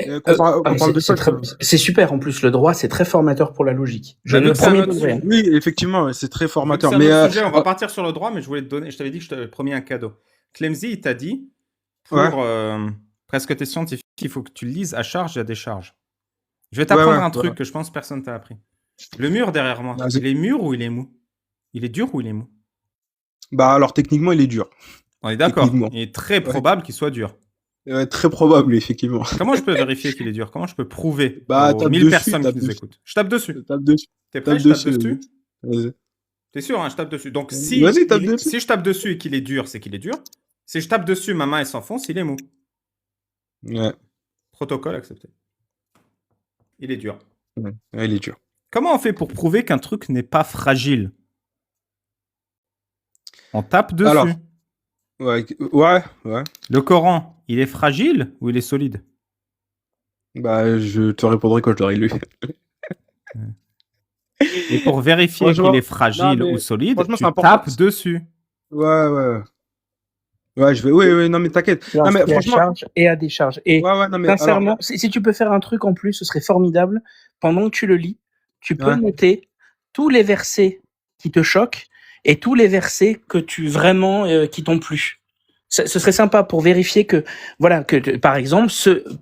Qu'on parle de ça. C'est super. En plus, le droit, c'est très formateur pour la logique. Le premier degré. Oui, effectivement, c'est très formateur. C'est un autre sujet, on va partir sur le droit, mais je voulais te donner. Je t'avais dit que je t'avais promis un cadeau. Clemzy, il t'a dit pour presque tes scientifiques, il faut que tu le lises à charge et à décharge. Je vais t'apprendre un truc que je pense personne t'a appris. Le mur derrière moi, il est mûr ou il est mou? Il est dur ou il est mou? Bah alors techniquement, il est dur. On est d'accord. Il est très probable qu'il soit dur. Très probable, effectivement. Comment je peux vérifier qu'il est dur? Comment je peux prouver aux 1000 personnes qui nous écoutent? Je tape dessus. T'es prêt? Je tape dessus. T'es sûr, hein, je tape dessus. Donc si je tape dessus et qu'il est dur, c'est qu'il est dur. Si je tape dessus, ma main elle s'enfonce, il est mou. Ouais. Protocole accepté. Il est dur. Ouais, il est dur. Comment on fait pour prouver qu'un truc n'est pas fragile? On tape dessus. Alors, ouais. Le Coran, il est fragile ou il est solide? Bah, je te répondrai quand je l'aurai lu. Et pour vérifier qu'il est fragile ou solide, tu tapes dessus. Ouais, je vais. Oui, non, mais t'inquiète. Non, mais franchement. À charge et à décharge. Et sincèrement, si tu peux faire un truc en plus, ce serait formidable. Pendant que tu le lis, tu peux noter tous les versets qui te choquent et tous les versets que tu vraiment qui t'ont plu. Ce serait sympa pour vérifier que, voilà, que par exemple,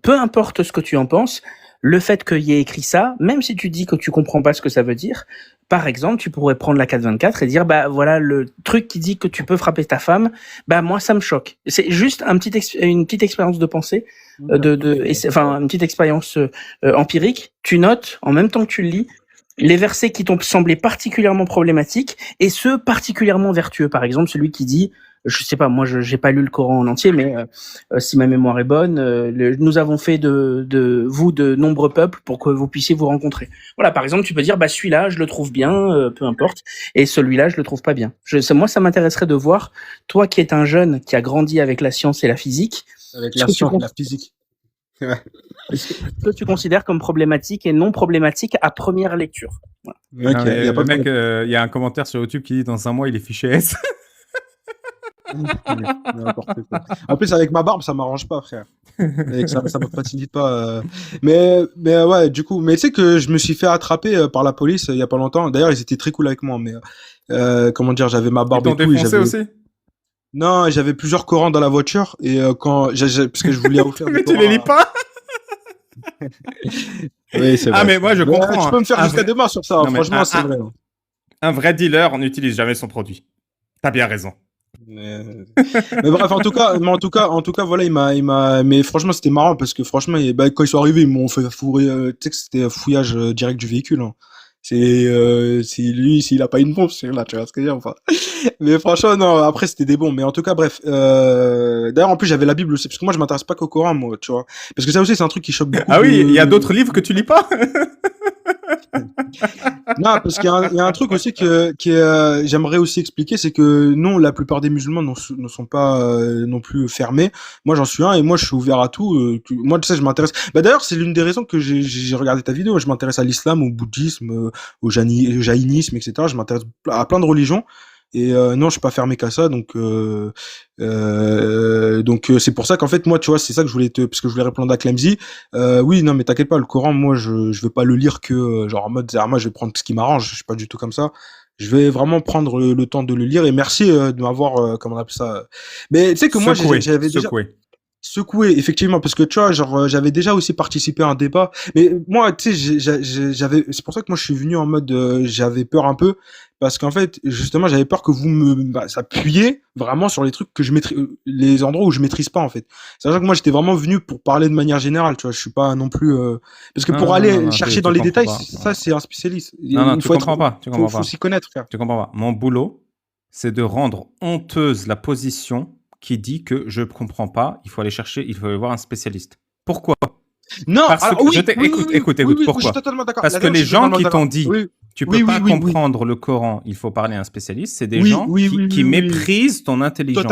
peu importe ce que tu en penses, le fait qu'il y ait écrit ça, même si tu dis que tu comprends pas ce que ça veut dire, par exemple, tu pourrais prendre la 424 et dire, bah voilà, le truc qui dit que tu peux frapper ta femme, bah moi ça me choque. C'est juste une petite expérience de pensée, une petite expérience empirique. Tu notes en même temps que tu le lis les versets qui t'ont semblé particulièrement problématiques et ceux particulièrement vertueux. Par exemple, celui qui dit, je sais pas, moi j'ai pas lu le Coran en entier, mais si ma mémoire est bonne, nous avons fait de vous de nombreux peuples pour que vous puissiez vous rencontrer. Voilà, par exemple, tu peux dire, bah celui-là, je le trouve bien, peu importe, et celui-là, je le trouve pas bien. Moi, ça m'intéresserait de voir, toi qui es un jeune qui a grandi avec la science et la physique, avec la science et la physique. Ouais. Ce que tu considères comme problématique et non problématique à première lecture. Voilà. Okay, il y a un commentaire sur YouTube qui dit dans un mois il est fiché S. En plus avec ma barbe ça m'arrange pas, frère. Et ça me facilite pas. Mais ouais, du coup, mais tu sais que je me suis fait attraper par la police il y a pas longtemps. D'ailleurs ils étaient très cool avec moi, mais comment dire, j'avais ma barbe et tout. Défoncé aussi. Non, j'avais plusieurs Corans dans la voiture et parce que je voulais offrir. Mais tu les lis pas? Oui, c'est vrai. Ah mais moi je comprends. Tu peux me faire jusqu'à demain sur ça. Non, franchement, c'est vrai. Un vrai dealer, on n'utilise jamais son produit. T'as bien raison. Mais bref, en tout cas, voilà, mais franchement, c'était marrant parce que franchement, quand ils sont arrivés, ils m'ont fait fourrer. Tu sais que c'était un fouillage direct du véhicule. Hein. C'est lui, s'il a pas une bombe, c'est là, tu vois ce que je veux dire, enfin. Mais franchement, non, après, c'était des bombes. Mais en tout cas, bref, d'ailleurs, en plus, j'avais la Bible aussi, parce que moi, je m'intéresse pas qu'au Coran, moi, tu vois. Parce que ça aussi, c'est un truc qui choque beaucoup. Ah oui, il y a d'autres livres que tu lis pas? Non, parce qu'il y a un truc aussi j'aimerais aussi expliquer, c'est que non, la plupart des musulmans ne sont pas non plus fermés. Moi, j'en suis un et moi, je suis ouvert à tout. Moi, tu sais, je m'intéresse. Bah d'ailleurs, c'est l'une des raisons que j'ai regardé ta vidéo. Je m'intéresse à l'islam, au bouddhisme, au jaïnisme, etc. Je m'intéresse à plein de religions. Et non, je suis pas fermé qu'à ça, donc c'est pour ça qu'en fait moi, tu vois, c'est ça que parce que je voulais répondre à Clemzy. Oui, non, mais t'inquiète pas, le Coran, moi, je vais pas le lire que genre en mode, moi, je vais prendre ce qui m'arrange. Je suis pas du tout comme ça. Je vais vraiment prendre le temps de le lire et merci de m'avoir, comment on appelle ça. Mais tu sais que moi, j'avais déjà secoué, effectivement, parce que tu vois, genre, j'avais déjà aussi participé à un débat. Mais moi, tu sais, c'est pour ça que moi, je suis venu en mode, j'avais peur un peu. Parce qu'en fait, justement, j'avais peur que vous s'appuyiez vraiment sur les trucs que les endroits où je maîtrise pas, en fait. C'est-à-dire que moi, j'étais vraiment venu pour parler de manière générale, tu vois. Je suis pas non plus, parce que pour aller chercher dans les détails, ça, c'est un spécialiste. Non, tu comprends pas. Faut s'y connaître, frère. Tu comprends pas. Mon boulot, c'est de rendre honteuse la position qui dit que je comprends pas, il faut aller voir un spécialiste. Pourquoi? Non, écoute, pourquoi? Parce que les gens qui t'ont dit, tu peux pas comprendre le Coran, il faut parler à un spécialiste, c'est des gens qui méprisent ton intelligence.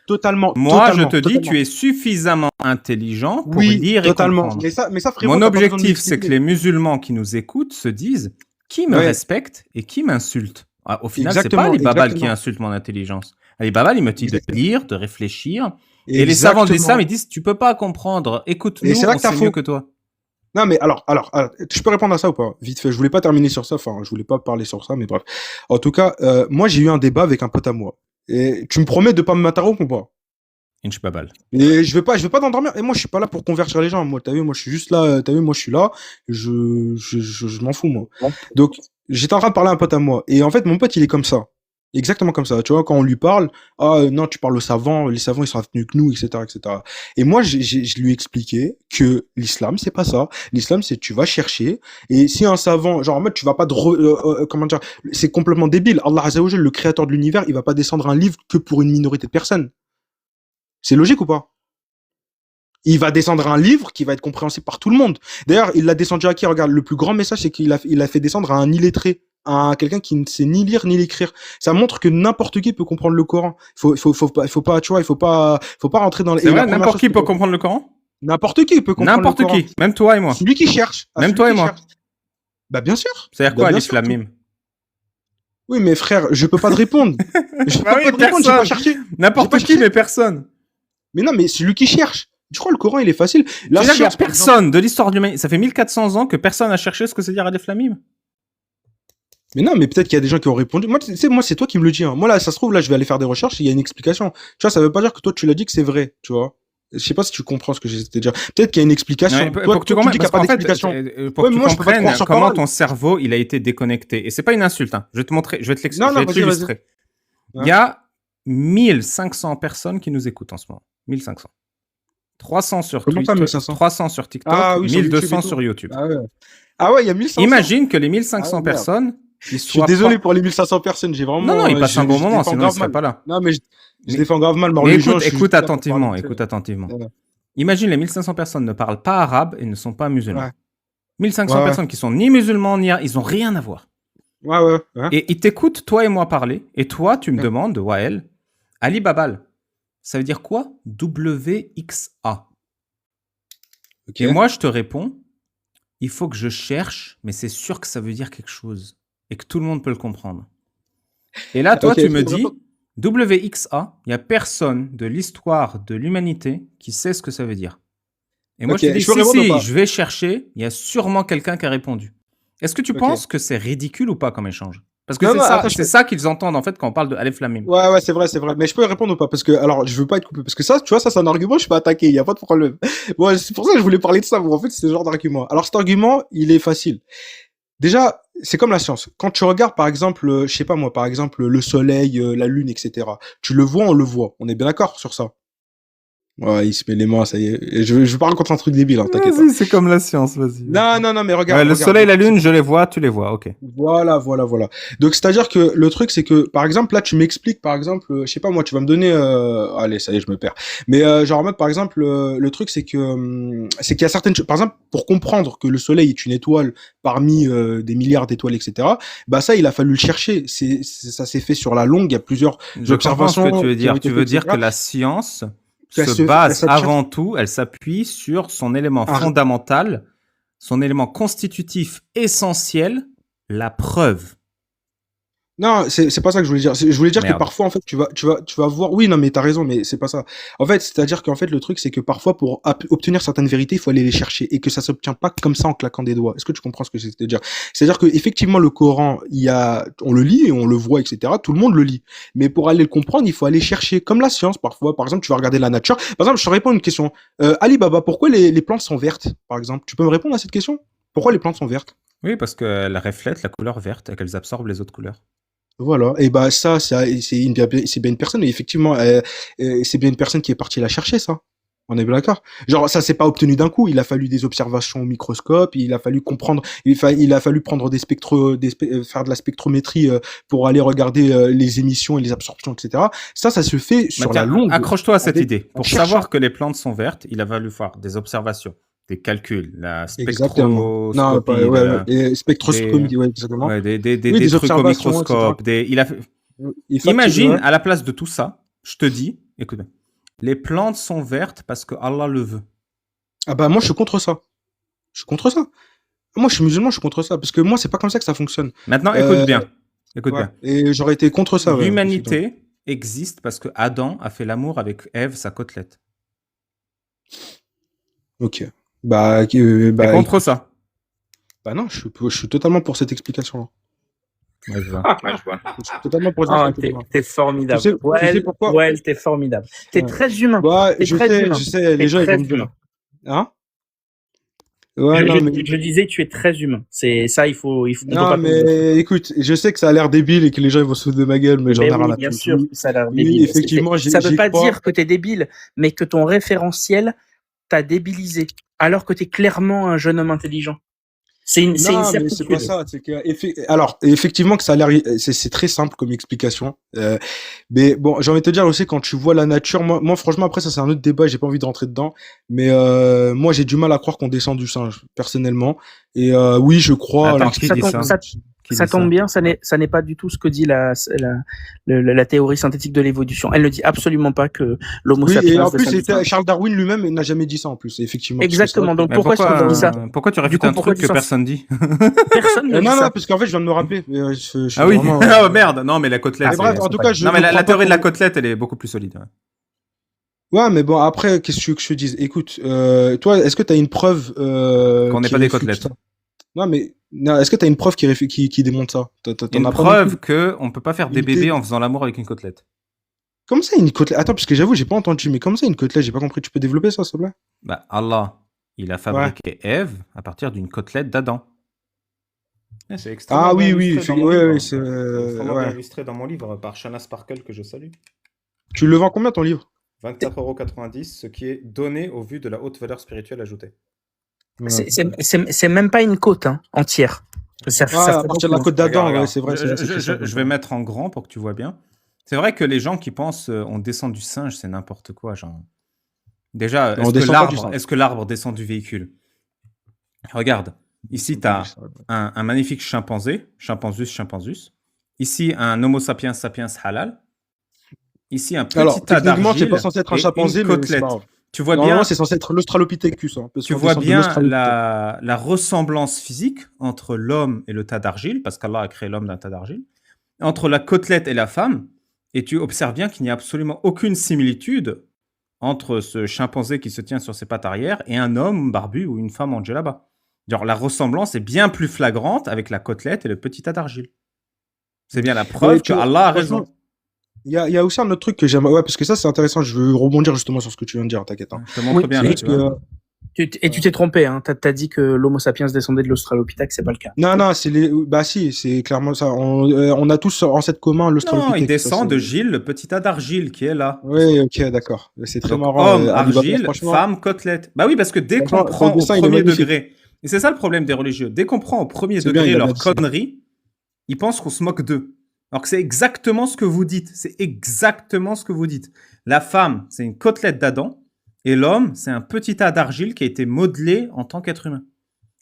Totalement. Moi, je te dis, tu es suffisamment intelligent pour lire et comprendre. Mais ça, frérot, mon objectif, c'est que les musulmans qui nous écoutent se disent, qui me respecte et qui m'insulte? Au final, c'est pas les babals qui insultent mon intelligence. Les babals, ils me disent de lire, de réfléchir Et les savants de l'islam, ils disent, tu peux pas comprendre. Écoute-nous, on sait mieux que toi. Non, mais alors, je peux répondre à ça ou pas? Vite fait, je voulais pas terminer sur ça, enfin, je voulais pas parler sur ça, mais bref. En tout cas, moi, j'ai eu un débat avec un pote à moi. Et tu me promets de pas m'interrompre ou pas? Inch'babal. Et je vais pas t'endormir. Et moi, je suis pas là pour convertir les gens. Moi, t'as vu, moi, je suis juste là, t'as vu, moi, je suis là. Je m'en fous, moi. Donc, j'étais en train de parler à un pote à moi. Et en fait, mon pote, il est comme ça. Exactement comme ça. Tu vois, quand on lui parle, non, tu parles aux savants, les savants, ils sont venus que nous, etc., etc. Et moi, je lui ai expliqué que l'islam, c'est pas ça. L'islam, c'est tu vas chercher. Et si un savant, genre, en mode, tu vas pas comment dire, c'est complètement débile. Allah Azza wa Jal, le créateur de l'univers, il va pas descendre un livre que pour une minorité de personnes. C'est logique ou pas? Il va descendre un livre qui va être compréhensible par tout le monde. D'ailleurs, il l'a descendu à qui? Regarde, le plus grand message, c'est qu'il a fait descendre à un illettré, à quelqu'un qui ne sait ni lire ni l'écrire. Ça montre que n'importe qui peut comprendre le Coran. Faut pas, tu vois, il faut pas rentrer dans les... C'est vrai, n'importe qui peut comprendre le Coran? N'importe qui peut comprendre le Coran. N'importe qui, même toi et moi. Celui qui cherche. Même toi et moi. Bah, bien sûr. C'est-à-dire quoi, l'islam mime? Oui, mais frère, je peux pas te répondre. Je peux pas te répondre, j'ai pas cherché. N'importe qui, mais personne. Mais non, mais celui qui cherche. Je crois que le Coran, il est facile. Là, il y a personne de l'histoire de l'humanité. Ça fait 1400 ans que personne n'a cherché ce que c'est dire Alif Lam Mim. Mais non, mais peut-être qu'il y a des gens qui ont répondu. Moi, c'est toi qui me le dis. Hein. Moi, là, ça se trouve, là, je vais aller faire des recherches et il y a une explication. Tu vois, ça veut pas dire que toi, tu l'as dit que c'est vrai, tu vois. Je sais pas si tu comprends ce que j'essaie de dire. Peut-être qu'il y a une explication. Ouais, pour que tu comprennes, pour que tu comprennes comment ton cerveau, il a été déconnecté. Et c'est pas une insulte, hein. Je vais te montrer, je vais te l'expliquer, je vais te l'illustrer. Il y a 1500 personnes qui nous écoutent en ce moment. 1500. 300 sur Twitter, 300 sur TikTok, 1200 sur YouTube. Ah ouais, il y a 1500. Imagine que les 1500 personnes... Je suis désolé pour les 1500 personnes, j'ai vraiment... Non, ils passent un bon moment, sinon ils seraient pas là. Non, mais je défends grave mal. Mais écoute attentivement. Imagine les 1500 personnes ne parlent pas arabe et ne sont pas musulmans. 1500 personnes qui sont ni musulmans, ni... Ils ont rien à voir. Ouais. Et ils t'écoutent, toi et moi, parler. Et toi, tu me demandes, Wael, Ali Babal, ça veut dire quoi? WXA. Et moi, je te réponds, il faut que je cherche, mais c'est sûr que ça veut dire quelque chose. Et que tout le monde peut le comprendre. Et là, toi, tu me dis, WXA, il n'y a personne de l'histoire de l'humanité qui sait ce que ça veut dire. Et moi, je te dis, je vais chercher, il y a sûrement quelqu'un qui a répondu. Est-ce que tu penses que c'est ridicule ou pas comme échange? Parce que c'est ça qu'ils entendent en fait quand on parle de Alif Lam Mim. Ouais, c'est vrai. Mais je peux répondre ou pas? Parce que, alors, je veux pas être coupé. Parce que ça, tu vois, ça, c'est un argument, je peux attaquer. Il y a pas de problème. Bon, c'est pour ça que je voulais parler de ça. Bon, en fait, c'est ce genre d'argument. Alors, cet argument, il est facile. Déjà, c'est comme la science. Quand tu regardes, par exemple, je sais pas moi, par exemple, le soleil, la lune, etc. Tu le vois, on le voit. On est bien d'accord sur ça? Ouais, il se met les mains, ça y est. Je parle contre un truc débile, hein, t'inquiète pas. C'est comme la science, vas-y. Non, mais regarde. Le soleil, la lune, je les vois, tu les vois, ok. Voilà. Donc, c'est-à-dire que le truc, c'est que, par exemple, là, tu m'expliques, par exemple, je sais pas, moi, tu vas me donner, allez, ça y est, je me perds. Mais, genre, en mode, par exemple, le truc, c'est qu'il y a certaines choses, par exemple, pour comprendre que le soleil est une étoile parmi des milliards d'étoiles, etc., bah, ça, il a fallu le chercher. Ça s'est fait sur la longue, il y a plusieurs observations. Je comprends ce que tu veux dire. Tu veux dire que la science se base avant tout, elle s'appuie sur son élément fondamental, son élément constitutif essentiel, la preuve. Non, c'est pas ça que je voulais dire. Je voulais dire que parfois, en fait, tu vas voir. Oui, non, mais t'as raison, mais c'est pas ça. En fait, c'est-à-dire qu'en fait, le truc, c'est que parfois, pour obtenir certaines vérités, il faut aller les chercher et que ça s'obtient pas comme ça en claquant des doigts. Est-ce que tu comprends ce que j'essaie de dire? C'est-à-dire que effectivement, le Coran, on le lit et on le voit, etc. Tout le monde le lit. Mais pour aller le comprendre, il faut aller chercher, comme la science, parfois. Par exemple, tu vas regarder la nature. Par exemple, je te réponds à une question. Ali Baba, pourquoi les plantes sont vertes, par exemple? Tu peux me répondre à cette question? Pourquoi les plantes sont vertes? Oui, parce qu'elles reflètent la couleur verte et qu'elles absorbent les autres couleurs. Voilà, et bah ça c'est bien une personne, et effectivement c'est bien une personne qui est partie la chercher, ça. On est bien d'accord. Genre ça s'est pas obtenu d'un coup, il a fallu des observations au microscope, il a fallu comprendre, il a fallu prendre faire de la spectrométrie pour aller regarder les émissions et les absorptions, etc. Ça se fait sur la longue. Accroche-toi à cette idée. Pour savoir que les plantes sont vertes, il a fallu faire des observations, des calculs, la spectroscopie, spectroscopie, ouais, exactement. Ouais, des trucs au microscope. Imagine, à la place de tout ça, je te dis, écoute, les plantes sont vertes parce que Allah le veut. Ah bah moi je suis contre ça. Moi je suis musulman, je suis contre ça parce que moi c'est pas comme ça que ça fonctionne. Maintenant écoute bien. Et j'aurais été contre ça. L'humanité existe parce que Adam a fait l'amour avec Ève, sa côtelette. Ok. T'es contre ça? Bah non, je suis totalement pour cette explication-là. Ouais, je vois. Je vois. Je suis totalement pour Ah, cette explication. t'es formidable. Tu sais pourquoi Ouais, t'es formidable. T'es très humain. Ouais, je sais, les gens ils vont me dire. Hein? Ouais, je disais que tu es très humain. C'est ça, il faut non, mais écoute, je sais que ça a l'air débile et que les gens ils vont se foutre de ma gueule, mais j'en ai rien à foutre. Bien sûr, ça a l'air débile. Oui, effectivement, ça veut pas dire que t'es débile, mais que ton référentiel t'a débilisé, alors que t'es clairement un jeune homme intelligent. C'est une certitude. Mais c'est pas ça. C'est que, alors, effectivement, que ça a l'air, c'est très simple comme explication. Mais bon, j'ai envie de te dire aussi, quand tu vois la nature, moi, franchement, après, ça, c'est un autre débat, j'ai pas envie de rentrer dedans. Mais, moi, j'ai du mal à croire qu'on descend du singe, personnellement. Et, oui, je crois. Attends, ça tombe bien, ça n'est pas du tout ce que dit la théorie synthétique de l'évolution. Elle ne dit absolument pas que l'homo sapiens. Et en plus, Charles Darwin lui-même n'a jamais dit ça en plus, effectivement. Exactement. Donc pourquoi tu dis ça? Pourquoi tu réfutes un truc que personne dit? Personne ne dit ça. Non, parce qu'en fait, je viens de me rappeler. Ah oui. Oh merde. Non, mais la côtelette. Bref, en tout cas, non, mais la théorie de la côtelette, elle est beaucoup plus solide. Ouais, mais bon, après, qu'est-ce que tu veux que je te dise? Écoute, toi, est-ce que tu as une preuve qu'on n'est pas des côtelettes? Non, mais est-ce que tu as une preuve qui démontre ça? Une preuve qu'on peut pas faire des bébés en faisant l'amour avec une côtelette. Comment ça, une côtelette? Attends, parce que j'avoue, j'ai pas entendu, mais comment ça, une côtelette? J'ai pas compris. Tu peux développer ça, s'il te plaît? Bah, Allah, il a fabriqué Ève à partir d'une côtelette d'Adam. C'est extrêmement oui, c'est bien illustré dans mon livre par Shana Sparkle, que je salue. Tu le vends combien, ton livre? 24,90 €, ce qui est donné au vu de la haute valeur spirituelle ajoutée. C'est même pas une côte entière. À partir de la côte d'Adam, c'est vrai. Je vais mettre en grand pour que tu vois bien. C'est vrai que les gens qui pensent on descend du singe, c'est n'importe quoi. Genre. Déjà, est-ce que l'arbre descend du véhicule? Regarde, ici, tu as un magnifique chimpanzus. Ici, un Homo sapiens sapiens halal. Ici, un petit tas d'argile. Techniquement, c'est pas censé être un chimpanzé, mais c'est pas grave. Tu vois bien, c'est censé être l'Australopithecus. Tu vois bien la ressemblance physique entre l'homme et le tas d'argile, parce qu'Allah a créé l'homme d'un tas d'argile, entre la côtelette et la femme, et tu observes bien qu'il n'y a absolument aucune similitude entre ce chimpanzé qui se tient sur ses pattes arrière et un homme barbu ou une femme en djellaba. Genre, la ressemblance est bien plus flagrante avec la côtelette et le petit tas d'argile. C'est bien la preuve que Allah a raison. Il y a aussi un autre truc que j'aime. Ouais, parce que ça, c'est intéressant. Je veux rebondir justement sur ce que tu viens de dire, t'inquiète. Je te montre bien. Là, tu t'es trompé, hein. T'as dit que l'Homo sapiens descendait de l'Australopithèque, c'est pas le cas. Non, si, c'est clairement ça. On a tous en cette commun l'Australopithèque. Non, il descend de Gilles, le petit tas d'argile qui est là. Oui, ok, d'accord. C'est très marrant. Homme, argile, femme, côtelette. Bah oui, parce que dès qu'on prend au premier degré, et c'est ça le problème des religieux, dès qu'on prend au premier degré leur connerie, ils pensent qu'on se moque d'eux. Alors que c'est exactement ce que vous dites. La femme, c'est une côtelette d'Adam. Et l'homme, c'est un petit tas d'argile qui a été modelé en tant qu'être humain.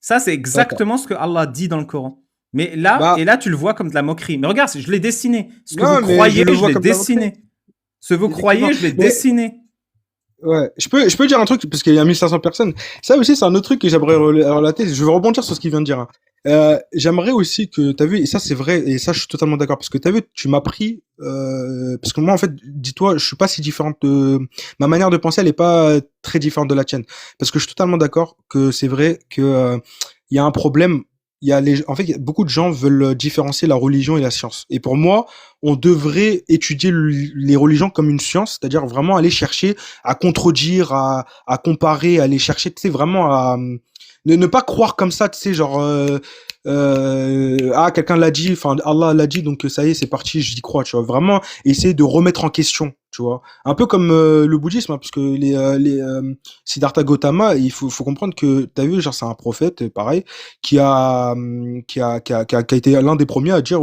Ça, c'est exactement ce que Allah dit dans le Coran. Mais là, et là, tu le vois comme de la moquerie. Mais regarde, je l'ai dessiné. Ce que vous croyez, je l'ai dessiné. Ce que vous croyez, je l'ai dessiné. Ouais, je peux dire un truc, parce qu'il y a 1500 personnes. Ça aussi, c'est un autre truc que j'aimerais relater. Je vais rebondir sur ce qu'il vient de dire. J'aimerais aussi que, t'as vu, et ça c'est vrai, et ça je suis totalement d'accord, parce que t'as vu, tu m'as pris, parce que moi en fait, dis-toi, je suis pas si différente ma manière de penser, elle est pas très différente de la tienne. Parce que je suis totalement d'accord que c'est vrai que, il y a un problème. En fait, beaucoup de gens veulent différencier la religion et la science. Et pour moi, on devrait étudier les religions comme une science, c'est-à-dire vraiment aller chercher à contredire, à comparer, à aller chercher, tu sais, vraiment à ne pas croire comme ça, tu sais, genre quelqu'un l'a dit, enfin Allah l'a dit, donc ça y est, c'est parti, j'y crois, tu vois. Vraiment essayer de remettre en question, tu vois. Un peu comme le bouddhisme, hein, parce que les Siddhartha Gautama, il faut comprendre que t'as vu, genre c'est un prophète, pareil, qui a été l'un des premiers à dire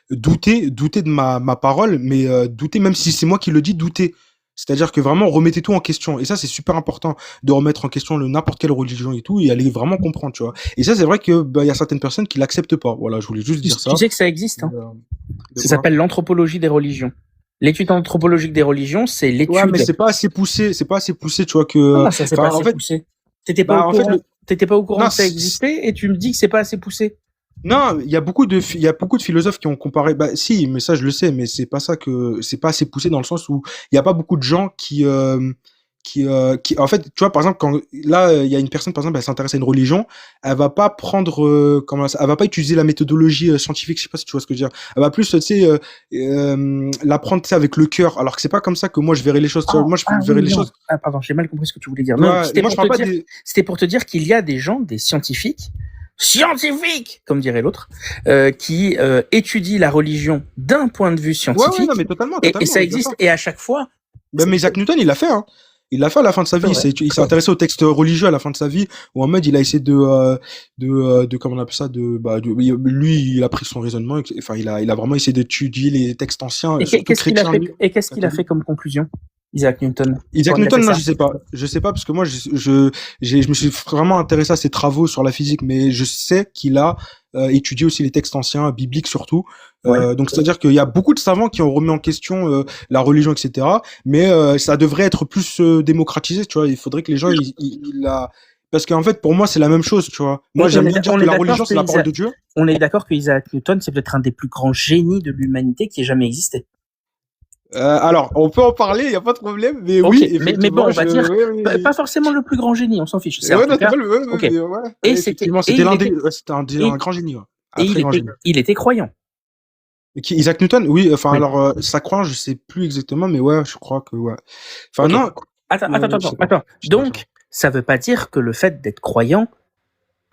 doutez de ma parole, mais doutez, même si c'est moi qui le dis, doutez. C'est-à-dire que vraiment, remettez tout en question. Et ça, c'est super important de remettre en question n'importe quelle religion et tout, et aller vraiment comprendre, tu vois. Et ça, c'est vrai que, y a certaines personnes qui l'acceptent pas. Voilà, je voulais juste dire ça. Tu sais que ça existe, hein. Ça s'appelle l'anthropologie des religions. L'étude anthropologique des religions, c'est l'étude. Ouais, mais c'est pas assez poussé, tu vois, que. Non, ça, c'est pas assez poussé. T'étais pas au courant que ça existait, et tu me dis que c'est pas assez poussé. Non, il y a beaucoup de philosophes qui ont comparé. Bah, si, mais ça, je le sais, mais c'est pas assez poussé dans le sens où il y a pas beaucoup de gens en fait, tu vois, par exemple, quand là, il y a une personne, par exemple, elle s'intéresse à une religion, elle va pas prendre, elle va pas utiliser la méthodologie scientifique. Je sais pas si tu vois ce que je veux dire. Elle va plus, tu sais, l'apprendre, tu sais, avec le cœur. Alors que c'est pas comme ça que moi je verrais les choses. Tu vois, moi, je verrais les choses. Ah, pardon, j'ai mal compris ce que tu voulais dire. Ouais, Non, c'était moi, je parle pas des. pour te dire qu'il y a des gens, des scientifiques, comme dirait l'autre, qui étudient la religion d'un point de vue Ouais, scientifique. non, mais totalement, et ça existe. Et à chaque fois. Même Isaac Newton, il l'a fait, hein. Il l'a fait à la fin de sa vie. Il s'est intéressé aux textes religieux à la fin de sa vie, où en mode il a essayé comment on appelle ça, lui, il a pris son raisonnement, enfin, il a vraiment essayé d'étudier les textes anciens, et qu'est-ce qu'il a fait comme conclusion, Isaac Newton? Isaac Newton, non, je sais pas, parce que moi, je me suis vraiment intéressé à ses travaux sur la physique, mais je sais qu'il a étudié aussi les textes anciens, bibliques surtout. Donc, c'est-à-dire qu'il y a beaucoup de savants qui ont remis en question la religion, etc. Mais ça devrait être plus démocratisé, tu vois. Il faudrait que les gens, parce qu'en fait, pour moi, c'est la même chose, tu vois. Moi, j'aime bien dire que la religion, c'est la parole de Dieu. On est d'accord que Isaac Newton, c'est peut-être un des plus grands génies de l'humanité qui ait jamais existé. Alors, on peut en parler, il n'y a pas de problème, mais okay, oui. Mais bon, on va dire, pas forcément le plus grand génie, on s'en fiche. Et c'était un grand génie. Ouais. Et il était croyant. Isaac Newton, oui, enfin, oui. Alors, sa croyance, je sais plus exactement, mais ouais, je crois que, ouais. Enfin, non. Attends. Donc, ça veut pas dire que le fait d'être croyant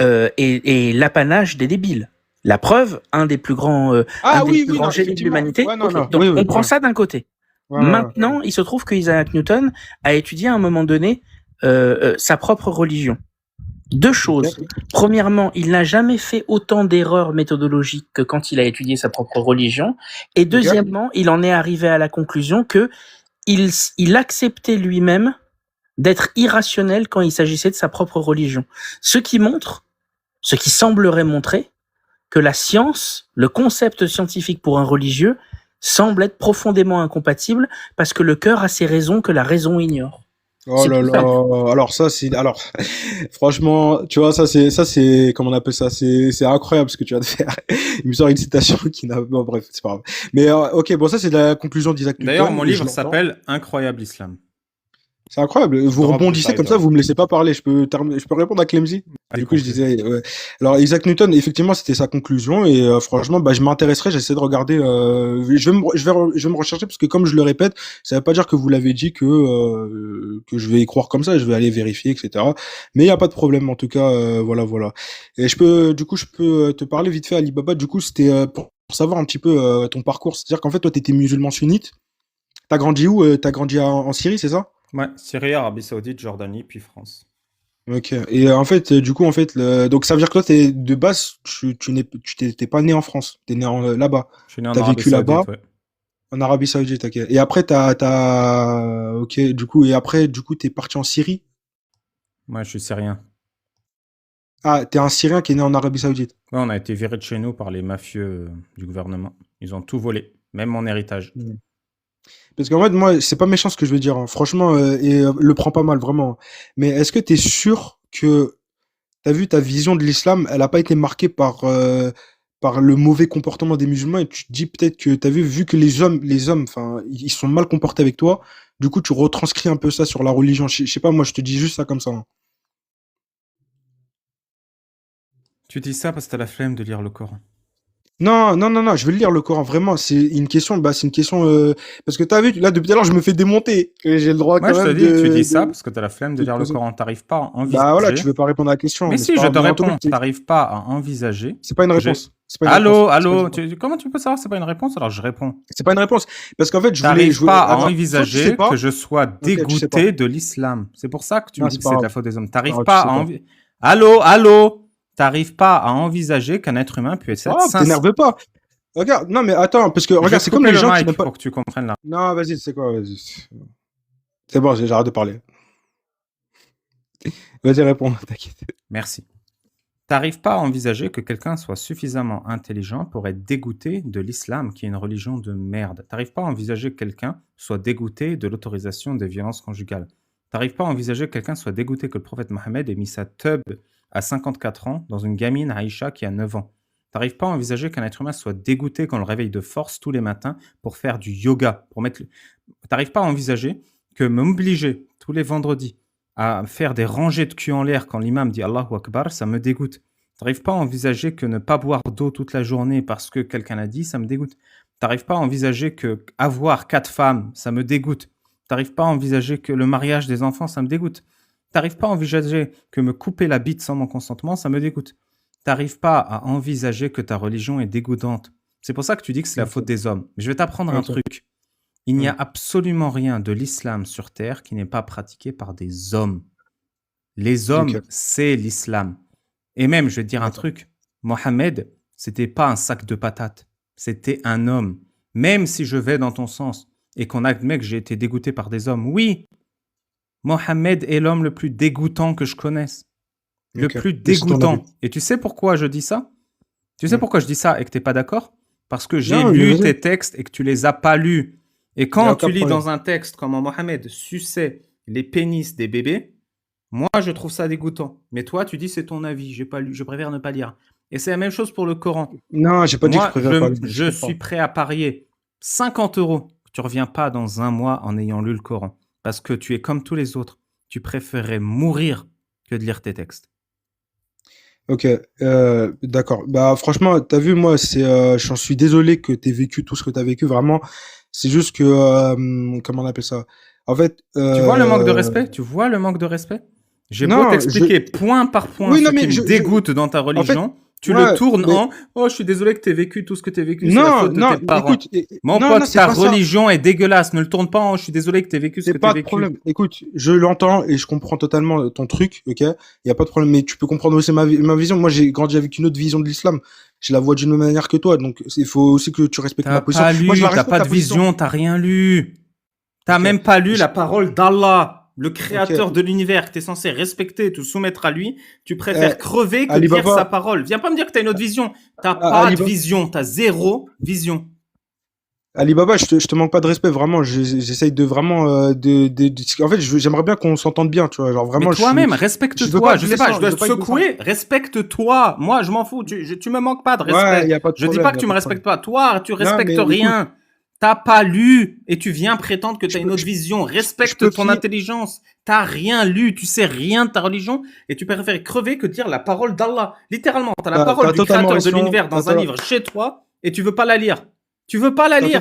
est l'apanage des débiles. La preuve, un des plus grands, grands génies de l'humanité. Ouais, donc, on prend ça d'un côté. Maintenant, il se trouve que Isaac Newton a étudié à un moment donné sa propre religion. Deux choses. Premièrement, il n'a jamais fait autant d'erreurs méthodologiques que quand il a étudié sa propre religion. Et deuxièmement, il en est arrivé à la conclusion que il acceptait lui-même d'être irrationnel quand il s'agissait de sa propre religion. Ce qui semblerait montrer que la science, le concept scientifique pour un religieux, semble être profondément incompatible parce que le cœur a ses raisons que la raison ignore. Oh là là, alors franchement, tu vois, ça c'est comment on appelle ça, c'est incroyable ce que tu viens de faire. Il me sort une citation qui n'a, bon bref, c'est pas grave. Mais ok, bon ça c'est la conclusion d'Isaac Newton. D'ailleurs, mon livre s'appelle Incroyable Islam. C'est incroyable. Vous rebondissez comme ça, vous me laissez pas parler. Je peux répondre à Clemzy. Du coup, je disais, ouais. Alors, Isaac Newton, effectivement, c'était sa conclusion et franchement, je m'intéresserai. J'essaie de regarder. Je vais me rechercher parce que, comme je le répète, ça veut pas dire que vous l'avez dit que je vais y croire comme ça. Je vais aller vérifier, etc. Mais il y a pas de problème. En tout cas, voilà. Et je peux te parler vite fait, Alibaba. Du coup, c'était pour savoir un petit peu ton parcours. C'est-à-dire qu'en fait, toi, t'étais musulman sunnite. T'as grandi où? T'as grandi en Syrie, c'est ça? Ouais, Syrie, Arabie Saoudite, Jordanie, puis France. Ok. Et en fait, du coup, donc ça veut dire que toi, de base, tu t'es pas né en France, t'es né là-bas. Je suis né en Arabie Saoudite, là-bas, ouais. En Arabie Saoudite, ok. Et après, ok. Du coup, t'es parti en Syrie. Moi, je suis syrien. Ah, t'es un Syrien qui est né en Arabie Saoudite. Ouais, on a été viré de chez nous par les mafieux du gouvernement. Ils ont tout volé, même mon héritage. Parce qu'en fait, moi, c'est pas méchant ce que je veux dire, hein. Franchement, le prends pas mal, vraiment. Mais est-ce que t'es sûr que t'as vu ta vision de l'islam, elle a pas été marquée par le mauvais comportement des musulmans et tu te dis peut-être que t'as vu que les hommes, enfin, ils sont mal comportés avec toi. Du coup, tu retranscris un peu ça sur la religion. Je sais pas, moi, je te dis juste ça comme ça. Hein. Tu dis ça parce que t'as la flemme de lire le Coran. Non, je vais lire le Coran, vraiment, c'est une question, parce que t'as vu, là, depuis tout à l'heure, je me fais démonter, j'ai le droit quand même tu dis ça parce que t'as la flemme de lire le Coran, t'arrives pas à envisager. Bah voilà, tu veux pas répondre à la question. Mais si, je te réponds, t'arrives pas à envisager. C'est pas une réponse. Allô, comment tu peux savoir que c'est pas une réponse? Alors je réponds. C'est pas une réponse, parce qu'en fait, t'arrives pas à envisager que je sois dégoûté de l'islam. C'est pour ça que tu me dis que c'est de la faute des hommes. T'arrives pas à envisager. Allô, t'arrives pas à envisager qu'un être humain puisse être sincère. T'énerve pas. Regarde, non mais attends, parce que regarde, c'est comme les gens qui n'ont pas. Pour que tu comprennes là. Non, vas-y, c'est quoi, vas-y. C'est bon, j'arrête de parler. Vas-y, réponds, t'inquiète. Merci. T'arrives pas à envisager que quelqu'un soit suffisamment intelligent pour être dégoûté de l'islam, qui est une religion de merde. T'arrives pas à envisager que quelqu'un soit dégoûté de l'autorisation des violences conjugales. T'arrives pas à envisager que quelqu'un soit dégoûté que le prophète Mohammed ait mis sa teub à 54 ans dans une gamine Aïcha qui a 9 ans. T'arrives pas à envisager qu'un être humain soit dégoûté quand on le réveille de force tous les matins pour faire du yoga, T'arrives pas à envisager que m'obliger tous les vendredis à faire des rangées de cul en l'air quand l'imam dit Allahu Akbar, ça me dégoûte. T'arrives pas à envisager que ne pas boire d'eau toute la journée parce que quelqu'un l'a dit, ça me dégoûte. T'arrives pas à envisager que avoir 4 femmes, ça me dégoûte. T'arrives pas à envisager que le mariage des enfants, ça me dégoûte. T'arrives pas à envisager que me couper la bite sans mon consentement, ça me dégoûte. T'arrives pas à envisager que ta religion est dégoûtante. C'est pour ça que tu dis que c'est la faute des hommes. Mais je vais t'apprendre un truc. Il n'y a absolument rien de l'islam sur terre qui n'est pas pratiqué par des hommes. Les hommes, c'est l'islam. Et même, je vais te dire un truc. Mohammed, c'était pas un sac de patates. C'était un homme. Même si je vais dans ton sens et qu'on admet que j'ai été dégoûté par des hommes, oui, Mohammed est l'homme le plus dégoûtant que je connaisse. Le plus dégoûtant. Et tu sais pourquoi je dis ça? Tu sais pourquoi je dis ça et que tu n'es pas d'accord? Parce que j'ai lu tes textes et que tu les as pas lus. Et quand tu lis dans un texte comment Mohammed suçait les pénis des bébés, moi je trouve ça dégoûtant. Mais toi tu dis c'est ton avis, j'ai pas lu, je préfère ne pas lire. Et c'est la même chose pour le Coran. Non, j'ai pas dit que je préfère pas lire. Je suis prêt à parier 50 €. Tu reviens pas dans un mois en ayant lu le Coran. Parce que tu es comme tous les autres. Tu préférerais mourir que de lire tes textes. Ok, d'accord. Bah franchement, t'as vu, moi, j'en suis désolé que t'aies vécu tout ce que t'as vécu. Vraiment, c'est juste que, comment on appelle ça? En fait, tu vois le manque de respect? Tu vois le manque de respect? J'ai beau t'expliquer point par point ce qui me dégoûte dans ta religion. En fait, tu le tournes en « Oh, je suis désolé que tu aies vécu tout ce que tu as vécu, c'est la faute de tes parents. » Mon pote, ta religion est dégueulasse. Ne le tourne pas en « Je suis désolé que tu aies vécu ce que tu as vécu. » C'est pas de problème. Écoute, je l'entends et je comprends totalement ton truc, ok? Il y a pas de problème, mais tu peux comprendre aussi ma vision. Moi, j'ai grandi avec une autre vision de l'islam. Je la vois d'une autre manière que toi, donc il faut aussi que tu respectes ma position. T'as pas de vision, t'as rien lu. T'as même pas lu la parole d'Allah. Le créateur de l'univers que tu es censé respecter, te soumettre à lui, tu préfères crever que dire sa parole. Viens pas me dire que tu as une autre vision. Tu n'as pas de vision, tu as zéro vision. Ali Baba, je te manque pas de respect, vraiment. J'essaye de vraiment. En fait, j'aimerais bien qu'on s'entende bien, tu vois. Genre, vraiment, mais toi-même, respecte-toi. Je sais pas, je dois te secouer. Respecte-toi. Moi, je m'en fous. Tu me manques pas de respect. Ouais, je dis pas que tu me respectes pas. Toi, tu respectes rien. T'as pas lu et tu viens prétendre que tu as une autre vision. Respecte ton intelligence. T'as rien lu, tu sais rien de ta religion et tu préfères crever que dire la parole d'Allah. Littéralement, t'as la parole du créateur de l'univers dans un livre chez toi et tu veux pas la lire. Tu veux pas la lire.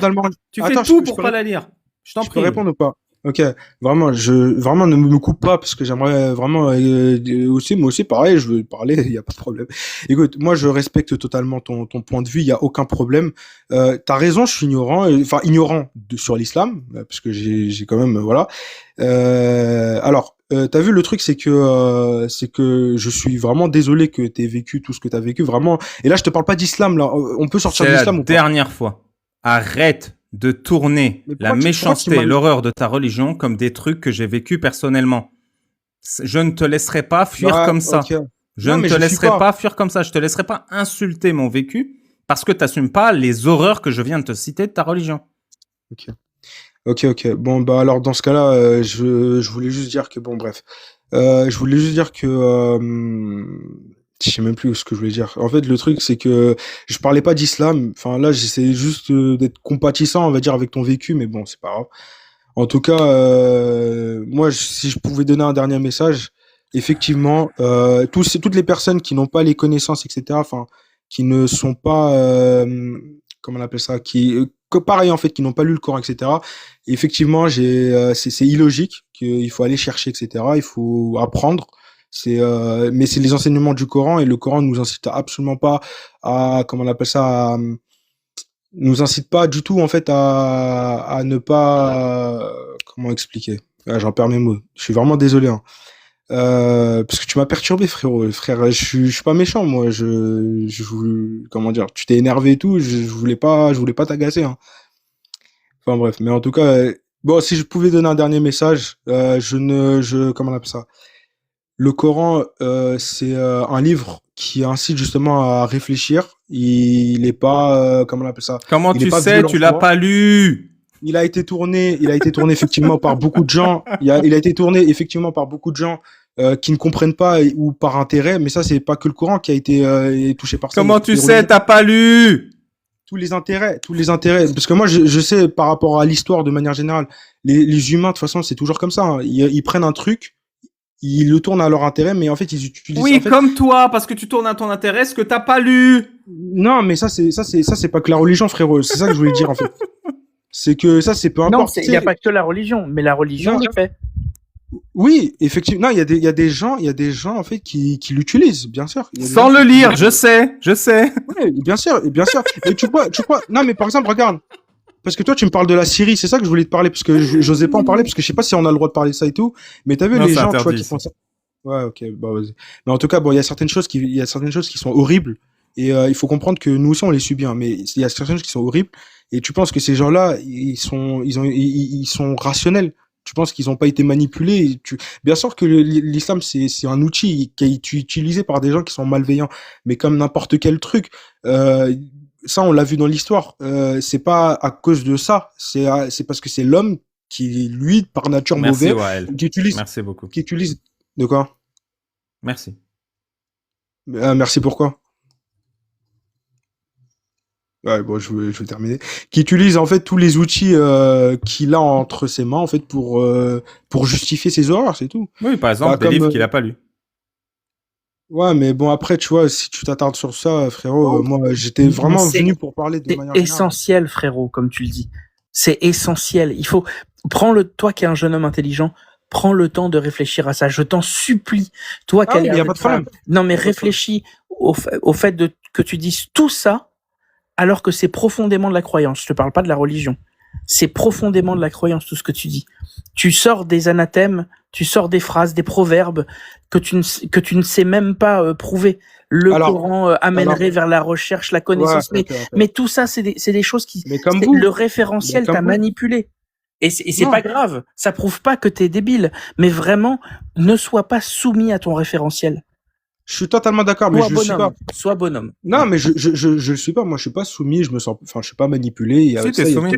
Tu fais tout pour pas la lire. Je t'en prie. Je peux répondre ou pas? Ok, vraiment, vraiment ne me coupe pas parce que j'aimerais vraiment aussi, moi aussi, pareil, je veux parler, il y a pas de problème. Écoute, moi, je respecte totalement ton point de vue, il y a aucun problème. T'as raison, je suis ignorant, ignorant sur l'islam, parce que j'ai quand même, voilà. Alors, t'as vu, le truc, c'est que je suis vraiment désolé que t'aies vécu tout ce que t'as vécu, vraiment. Et là, je te parle pas d'islam, là. On peut sortir de l'islam ou pas? C'est la dernière fois. Arrête de tourner la méchanceté, l'horreur de ta religion comme des trucs que j'ai vécu personnellement. Je ne te laisserai pas fuir comme ça. Je ne te laisserai pas fuir comme ça. Je te laisserai pas insulter mon vécu parce que tu n'assumes pas les horreurs que je viens de te citer de ta religion. Ok. Bon, bah alors dans ce cas-là, je voulais juste dire que, bon, bref. Je voulais juste dire que... je sais même plus ce que je voulais dire. En fait, le truc, c'est que je parlais pas d'islam. Enfin, là, j'essayais juste d'être compatissant, on va dire, avec ton vécu, mais bon, c'est pas grave. En tout cas, moi, si je pouvais donner un dernier message, effectivement, toutes les personnes qui n'ont pas les connaissances, etc., enfin, qui ne sont pas, comment on appelle ça, pareil, en fait, qui n'ont pas lu le Coran, etc., effectivement, c'est illogique qu'il faut aller chercher, etc., il faut apprendre. Mais c'est les enseignements du Coran et le Coran nous incite absolument pas à, comment on appelle ça, nous incite pas du tout en fait à ne pas, comment expliquer. J'en perds mes mots. Je suis vraiment désolé. Hein. Parce que tu m'as perturbé, frérot. Frère, je suis pas méchant, moi. Comment dire, tu t'es énervé et tout. Je voulais pas t'agacer. Hein. Enfin bref, mais en tout cas, bon, si je pouvais donner un dernier message, comment on appelle ça? Le Coran, c'est un livre qui incite justement à réfléchir. Il est pas, comment on appelle ça? Comment tu sais, tu l'as pas lu? Il a été tourné effectivement par beaucoup de gens. Il a été tourné effectivement par beaucoup de gens qui ne comprennent pas ou par intérêt, mais ça c'est pas que le Coran qui a été touché par ça. Comment tu sais, t'as pas lu? Tous les intérêts, parce que moi je sais par rapport à l'histoire de manière générale, les humains de toute façon c'est toujours comme ça, hein. Ils prennent un truc, ils le tournent à leur intérêt, mais en fait ils utilisent. Oui, en fait, comme toi, parce que tu tournes à ton intérêt, ce que t'as pas lu. Non, mais ça c'est pas que la religion, frérot. C'est ça que je voulais dire en fait. C'est que ça c'est peu importe. Non, il y a pas que la religion, mais la religion le fait. Oui, effectivement. Non, il y a des gens en fait qui l'utilisent, bien sûr. Sans le lire, je sais. Oui, bien sûr. Et tu vois. Non, mais par exemple, regarde. Parce que toi, tu me parles de la Syrie, c'est ça que je voulais te parler, parce que j'osais pas en parler, parce que je sais pas si on a le droit de parler de ça et tout. Mais t'as vu les gens, tu vois, qui font ça. Ouais, ok, bah vas-y. Mais en tout cas, bon, il y a certaines choses qui sont horribles. Et il faut comprendre que nous aussi on les subit, hein, mais il y a certaines choses qui sont horribles. Et tu penses que ces gens-là, ils sont rationnels. Tu penses qu'ils n'ont pas été manipulés. Bien sûr que l'islam c'est un outil qui est utilisé par des gens qui sont malveillants, mais comme n'importe quel truc. Ça, on l'a vu dans l'histoire. C'est pas à cause de ça. C'est parce que c'est l'homme qui, lui, par nature mauvais, qui utilise. Merci beaucoup. Qui utilise. De quoi? Merci. Merci pourquoi? Ouais, bon, je vais terminer. Qui utilise en fait tous les outils qu'il a entre ses mains en fait pour justifier ses horreurs, c'est tout. Oui, par exemple, des livres qu'il a pas lus. Ouais, mais bon après, tu vois, si tu t'attardes sur ça, frérot, moi j'étais vraiment venu pour parler de manière générale. C'est essentiel, frérot, comme tu le dis. C'est essentiel. Il faut toi qui es un jeune homme intelligent, prends le temps de réfléchir à ça. Je t'en supplie. Toi qui y a pas de problème. Non, mais réfléchis au fait que tu dises tout ça. Alors que c'est profondément de la croyance. Je te parle pas de la religion. C'est profondément de la croyance, tout ce que tu dis. Tu sors des anathèmes, tu sors des phrases, des proverbes que tu ne sais même pas prouver. Coran amènerait vers la recherche, la connaissance. Ouais, mais tout ça, c'est des choses qui... Le référentiel t'a manipulé. Et c'est pas grave. Ça prouve pas que t'es débile. Mais vraiment, ne sois pas soumis à ton référentiel. Je suis totalement d'accord, mais je suis pas. Sois bonhomme. Non, mais je suis pas. Moi, je suis pas soumis. Je suis pas manipulé. Si t'es soumis.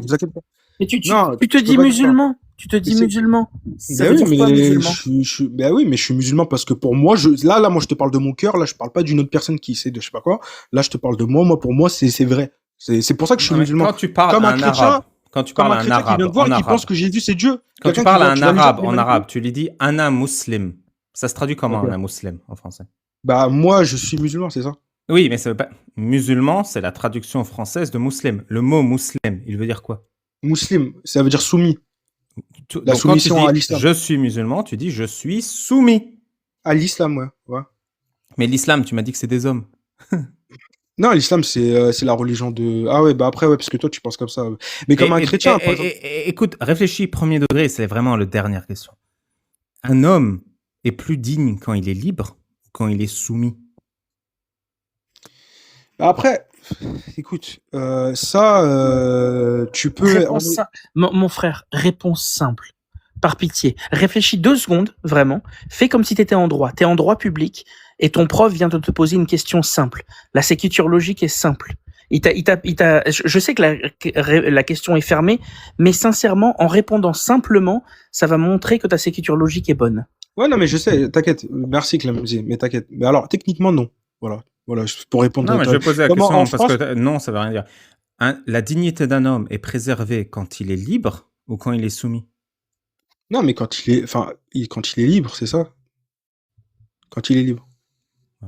Mais tu te dis musulman. Tu te dis musulman. Ça veut dire quoi, musulman? Ben oui, mais je suis musulman parce que pour moi, là, moi, je te parle de mon cœur. Là, je parle pas d'une autre personne qui sait de je sais pas quoi. Là, je te parle de moi. Moi, pour moi, c'est vrai. C'est pour ça que je suis musulman. Quand tu parles comme à un arabe, quand tu parles à un arabe, qui vient de voir, qui pense que Jésus c'est Dieu. Quand tu parles à un arabe en arabe, tu lui dis ana muslim. Ça se traduit comment ana muslim en français? Bah moi je suis musulman, c'est ça? Oui, mais ça veut pas. Musulman, c'est la traduction française de musulman. Le mot musulman, il veut dire quoi? Musulman, ça veut dire soumis. La soumission à l'islam. Je suis musulman, tu dis je suis soumis. À l'islam, ouais. Mais l'islam, tu m'as dit que c'est des hommes. Non, l'islam c'est la religion de. Ah ouais, bah après ouais, parce que toi tu penses comme ça. Mais comme un chrétien. Par exemple... Écoute, réfléchis premier degré, c'est vraiment la dernière question. Un homme est plus digne quand il est libre ou quand il est soumis? Après, écoute, tu peux... Mon frère, réponse simple. Par pitié. Réfléchis 2 secondes, vraiment. Fais comme si tu étais en droit. Tu es en droit public et ton prof vient de te poser une question simple. La sécuture logique est simple. Je sais que la question est fermée, mais sincèrement, en répondant simplement, ça va montrer que ta sécuture logique est bonne. Ouais, non, mais je sais, t'inquiète. Merci, Clémency, mais t'inquiète. Mais alors, techniquement, non. Voilà, pour répondre. Non, mais je vais poser la question parce que non, ça veut rien dire. La dignité d'un homme est préservée quand il est libre ou quand il est soumis? Non, mais quand il est libre, c'est ça. Quand il est libre.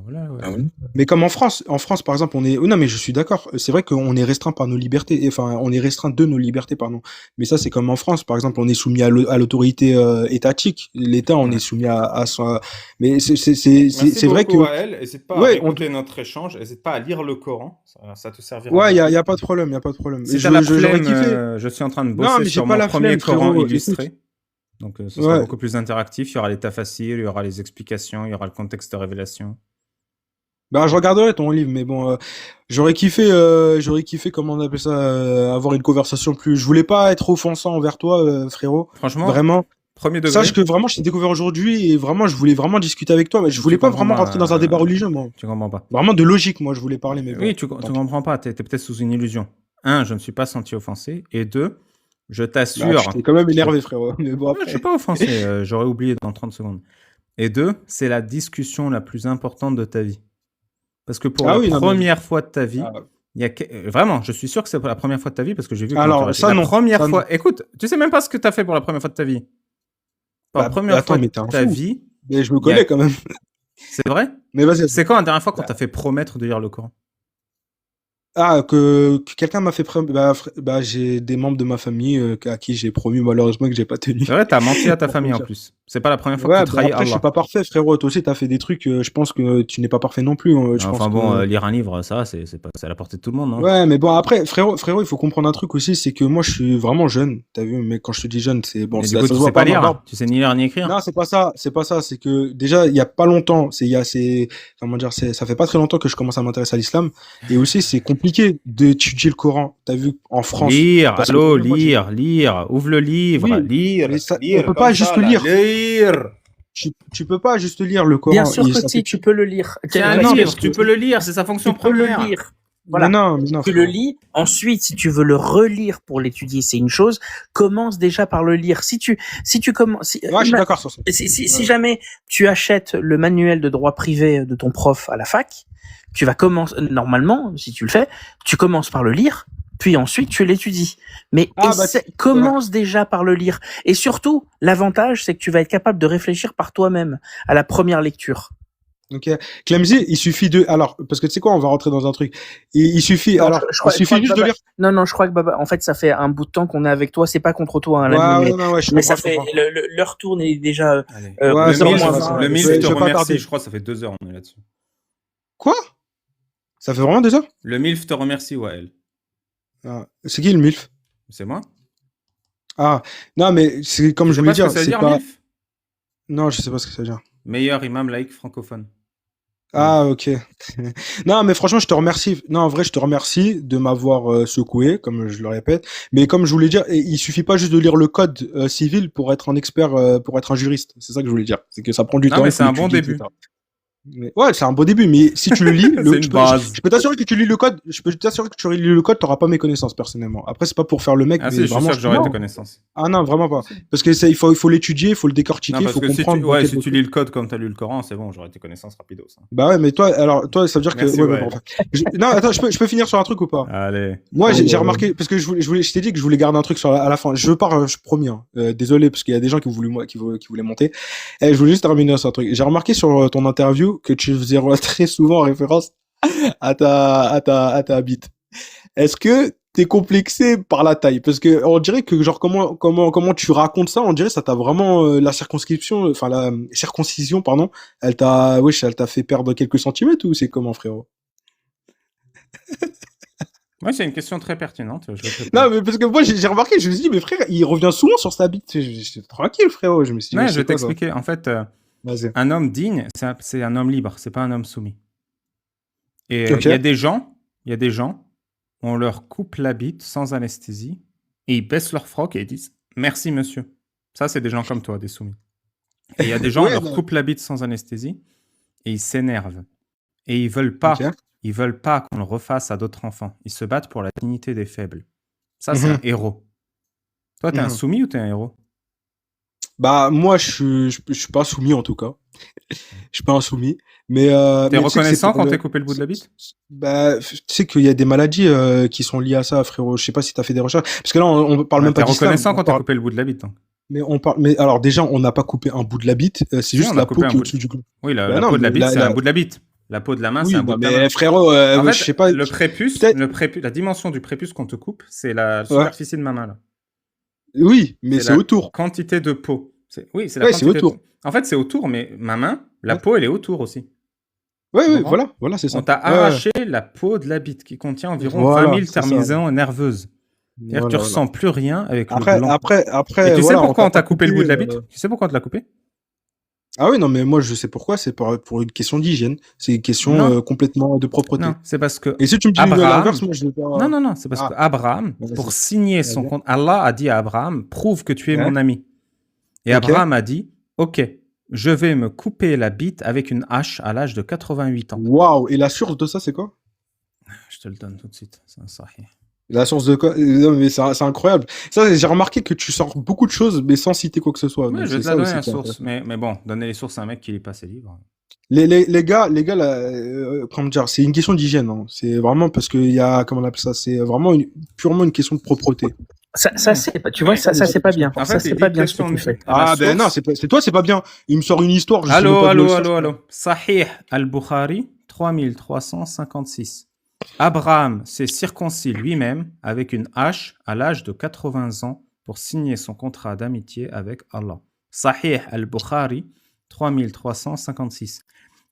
Voilà, ouais. Ah oui. Mais comme en France, par exemple, on est. Non, mais je suis d'accord. C'est vrai qu'on est restreint par nos libertés. Enfin, on est restreint de nos libertés, pardon. Mais ça, c'est comme en France, par exemple, on est soumis à l'autorité étatique. L'État, on est soumis à son. Mais c'est vrai que. N'hésite pas à écouter notre échange. N'hésite pas à lire le Coran. Ça te servira. Ouais, il y a pas de problème, Si t'as la flemme, je suis en train de bosser sur mon premier Coran illustré. Donc, ce sera beaucoup plus interactif. Il y aura l'état facile, il y aura les explications, il y aura le contexte de révélation. Bah, je regarderai ton livre, mais bon, j'aurais kiffé, comment on appelle ça, avoir une conversation plus. Je voulais pas être offensant envers toi, frérot. Franchement, vraiment. Premier degré. Sache que vraiment, je t'ai découvert aujourd'hui et vraiment, je voulais vraiment discuter avec toi, mais je voulais pas vraiment rentrer dans un débat religieux, moi. Tu comprends pas. Vraiment de logique, moi, je voulais parler, mais bon. Oui, tu comprends pas. T'es peut-être sous une illusion. 1, je ne suis pas senti offensé, et 2, je t'assure. Bah, je t'ai quand même énervé, frérot. Mais bon, après... Je suis pas offensé. J'aurais oublié dans 30 secondes. Et 2, c'est la discussion la plus importante de ta vie. Parce que pour la première fois de ta vie, il y a vraiment, je suis sûr que c'est pour la première fois de ta vie parce que j'ai vu alors ça la première fois. Écoute, tu sais même pas ce que tu as fait pour la première fois de ta vie. Pour la première fois de ta vie. Mais je me connais quand même. C'est vrai? Mais vas-y. C'est quand la dernière fois qu'on t'a fait promettre de lire le Coran? Ah, que quelqu'un m'a fait j'ai des membres de ma famille à qui j'ai promis malheureusement que j'ai pas tenu. C'est vrai, t'as menti à ta famille en plus. C'est pas la première fois que tu trahis Allah. Je suis pas parfait, frérot. Toi aussi, t'as fait des trucs. Je pense que tu n'es pas parfait non plus. Lire un livre, ça, c'est à la portée de tout le monde, non? Ouais, mais bon, après, frérot, il faut comprendre un truc aussi, c'est que moi, je suis vraiment jeune. T'as vu, mais quand je te dis jeune, c'est bon. Mais du coup, tu sais pas lire. Tu sais ni lire ni écrire. Non, c'est pas ça. C'est que déjà, il y a pas longtemps, comment dire, ça fait pas très longtemps que je commence à m'intéresser à l'islam. Et aussi, c'est compliqué d'étudier le Coran. T'as vu, en France. Lire. Ouvre le livre. Lire. On peut pas juste lire. Tu peux pas juste lire le Coran. Bien sûr que si, tu peux le lire. C'est un livre, tu peux le lire, c'est sa fonction première. Tu peux le lire. Voilà. Non, tu le lis. Ensuite, si tu veux le relire pour l'étudier, c'est une chose. Commence déjà par le lire. Si tu commences, je suis d'accord sur ça. Si jamais tu achètes le manuel de droit privé de ton prof à la fac, tu vas commencer, normalement, si tu le fais, tu commences par le lire. Puis ensuite, tu l'étudies. Mais commence déjà par le lire. Et surtout, l'avantage, c'est que tu vas être capable de réfléchir par toi-même à la première lecture. Ok. Clemzy, il suffit alors, parce que tu sais quoi, on va rentrer dans un truc. Il suffit, il suffit juste de lire. Non, je crois que Baba, en fait, ça fait un bout de temps qu'on est avec toi. C'est pas contre toi, hein, mais ça fait, l'heure tourne et déjà, le MILF te remercie. Je crois que ça fait 2 heures, on est là-dessus. Quoi? Ça fait vraiment 2 heures? Le MILF te remercie, Wael. Ah, c'est qui le MILF? C'est moi. Ah, non, mais c'est comme je voulais dire. C'est pas... MILF? Non, je sais pas ce que ça veut dire. Meilleur imam laïque francophone. Ah, ok. Non, mais franchement, je te remercie. Non, en vrai, je te remercie de m'avoir secoué, comme je le répète. Mais comme je voulais dire, il suffit pas juste de lire le code civil pour être un expert, pour être un juriste. C'est ça que je voulais dire. C'est que ça prend du temps. Mais c'est un bon début. Mais ouais, c'est un beau début, mais si tu le lis, je peux t'assurer que tu lis le code. Je peux t'assurer que tu lis le code, t'auras pas mes connaissances personnellement. Après, c'est pas pour faire le mec. Ah si, je suis sûr que j'aurai tes connaissances. Ah non, vraiment pas. Parce que il faut l'étudier, il faut le décortiquer, il faut comprendre. Si tu lis le code comme t'as lu le Coran, c'est bon, j'aurai tes connaissances rapidos. Bah ouais, mais toi, ça veut dire que. Non, attends, je peux finir sur un truc ou pas? Allez. Moi, j'ai remarqué, parce que je t'ai dit que je voulais garder un truc à la fin. Je suis promis. Désolé, parce qu'il y a des gens qui voulaient monter. Je voulais juste terminer sur un truc. J'ai remarqué sur ton interview que tu faisais très souvent référence à ta bite. Est-ce que t'es complexé par la taille? Parce que on dirait que genre comment tu racontes ça, on dirait ça t'a vraiment la circoncision, pardon, elle t'a fait perdre quelques centimètres ou c'est comment, frérot? Ouais, c'est une question très pertinente. Non, mais parce que moi j'ai remarqué, je me suis dit mais frère, il revient souvent sur sa bite. J'étais tranquille, frérot. Je me suis dit. Ouais, je vais t'expliquer. En fait. Un homme digne, c'est un homme libre, c'est pas un homme soumis. Et il y a des gens, on leur coupe la bite sans anesthésie et ils baissent leur froc et ils disent merci monsieur. Ça, c'est des gens comme toi, des soumis. Et il y a des gens, on leur coupe la bite sans anesthésie et ils s'énervent. Et ils veulent pas qu'on le refasse à d'autres enfants. Ils se battent pour la dignité des faibles. Ça, c'est un héros. Toi, t'es un soumis ou t'es un héros? Bah moi je suis pas soumis en tout cas. Je suis pas un soumis, mais t'es reconnaissant quand t'es coupé le bout de la bite? Bah tu sais qu'il y a des maladies qui sont liées à ça, frérot. Je sais pas si t'as fait des recherches parce que là on parle même pas d'islam. T'es reconnaissant quand t'as coupé le bout de la bite. Mais alors déjà on n'a pas coupé un bout de la bite, c'est juste la peau qui est au-dessus du cou. Oui, la peau de la bite c'est un bout de la bite. La peau de la main c'est un bout de la main. Mais frérot, en fait, je sais pas. Le prépuce, la dimension du prépuce qu'on te coupe, c'est la superficie de ma main là. Oui, mais c'est autour. Quantité de peau. Oui, c'est la quantité autour. En fait, c'est autour, mais ma main, la peau, elle est autour aussi. Oui, voilà, c'est ça. On t'a arraché la peau de la bite qui contient environ 20 000 terminaisons nerveuses. C'est-à-dire que tu ressens plus rien avec le blanc. Après, et tu sais pourquoi on t'a coupé le bout de la bite? Tu sais pourquoi on te l'a coupé? Ah oui, non, mais moi, je sais pourquoi. C'est pour une question d'hygiène. C'est une question complètement de propreté. Non, c'est parce que. Et si tu me dis l'inverse, moi, je ne vais pas. Non, c'est parce qu'Abraham, pour signer son compte, Allah a dit à Abraham, prouve que tu es mon ami. Et Abraham a dit, ok, je vais me couper la bite avec une hache à l'âge de 88 ans. Waouh! Et la source de ça, c'est quoi? Je te le donne tout de suite. C'est un sahih. La source de quoi? Non, mais c'est incroyable. Ça, j'ai remarqué que tu sors beaucoup de choses, mais sans citer quoi que ce soit. Ouais, Donc, je vais c'est te la ça donner aussi la qui est source. intéressant. Mais bon, donner les sources à un mec qui lit pas ses livres. Les gars, là, comment dire, c'est une question d'hygiène, hein. C'est vraiment parce qu'il y a, comment on appelle ça, c'est vraiment purement une question de propreté. Ça Ouais. c'est pas, tu vois, ça c'est pas bien. En Ça fait, c'est il pas dit bien ce que question tu de. fais. Ah, ben non, source. c'est toi, c'est pas bien. Il me sort une histoire, je sais même Allô, pas d'où elle allô, sort. allô, allô. Sahih al-Bukhari, 3356. Abraham s'est circoncis lui-même avec une hache à l'âge de 80 ans pour signer son contrat d'amitié avec Allah. Sahih al-Bukhari, 3356.